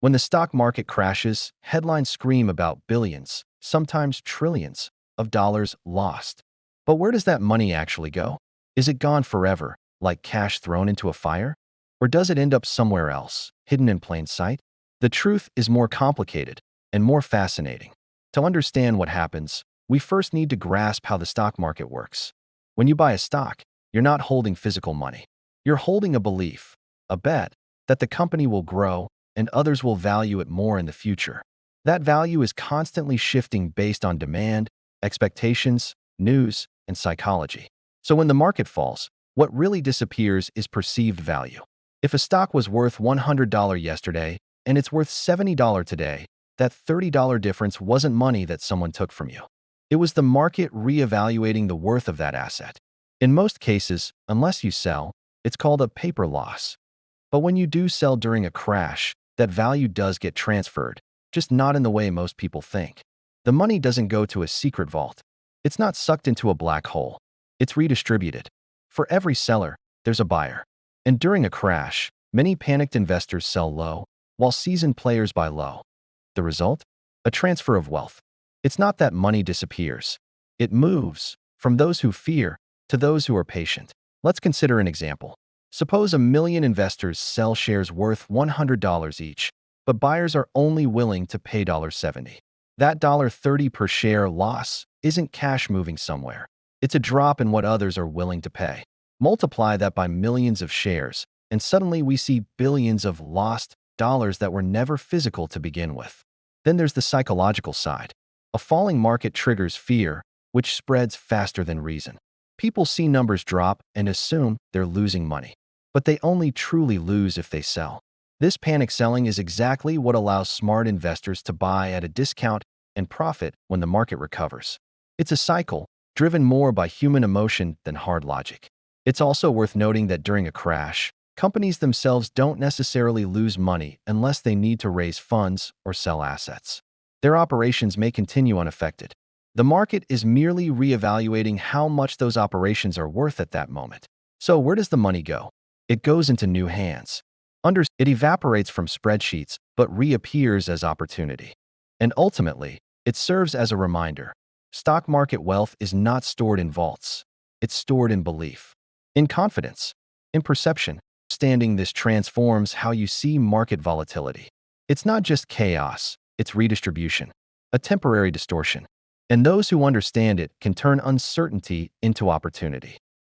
When the stock market crashes, headlines scream about billions, sometimes trillions, of dollars lost. But where does that money actually go? Is it gone forever, like cash thrown into a fire? Or does it end up somewhere else, hidden in plain sight? The truth is more complicated and more fascinating. To understand what happens, we first need to grasp how the stock market works. When you buy a stock, you're not holding physical money. You're holding a belief, a bet, that the company will grow and others will value it more in the future. That value is constantly shifting based on demand, expectations, news, and psychology. So when the market falls, what really disappears is perceived value. If a stock was worth $100 yesterday and it's worth $70 today, that $30 difference wasn't money that someone took from you. It was the market reevaluating the worth of that asset. In most cases, unless you sell, it's called a paper loss. But when you do sell during a crash, that value does get transferred, just not in the way most people think. The money doesn't go to a secret vault. It's not sucked into a black hole. It's redistributed. For every seller, there's a buyer. And during a crash, many panicked investors sell low, while seasoned players buy low. The result? A transfer of wealth. It's not that money disappears. It moves from those who fear to those who are patient. Let's consider an example. Suppose 1 million investors sell shares worth $100 each, but buyers are only willing to pay $70. That $30 per share loss isn't cash moving somewhere. It's a drop in what others are willing to pay. Multiply that by millions of shares, and suddenly we see billions of lost dollars that were never physical to begin with. Then there's the psychological side. A falling market triggers fear, which spreads faster than reason. People see numbers drop and assume they're losing money. But they only truly lose if they sell. This panic selling is exactly what allows smart investors to buy at a discount and profit when the market recovers. It's a cycle, driven more by human emotion than hard logic. It's also worth noting that during a crash, companies themselves don't necessarily lose money unless they need to raise funds or sell assets. Their operations may continue unaffected. The market is merely reevaluating how much those operations are worth at that moment. So where does the money go? It goes into new hands. It evaporates from spreadsheets, but reappears as opportunity. And ultimately, it serves as a reminder. Stock market wealth is not stored in vaults. It's stored in belief, in confidence, in perception. Understanding this transforms how you see market volatility. It's not just chaos, it's redistribution, a temporary distortion. And those who understand it can turn uncertainty into opportunity.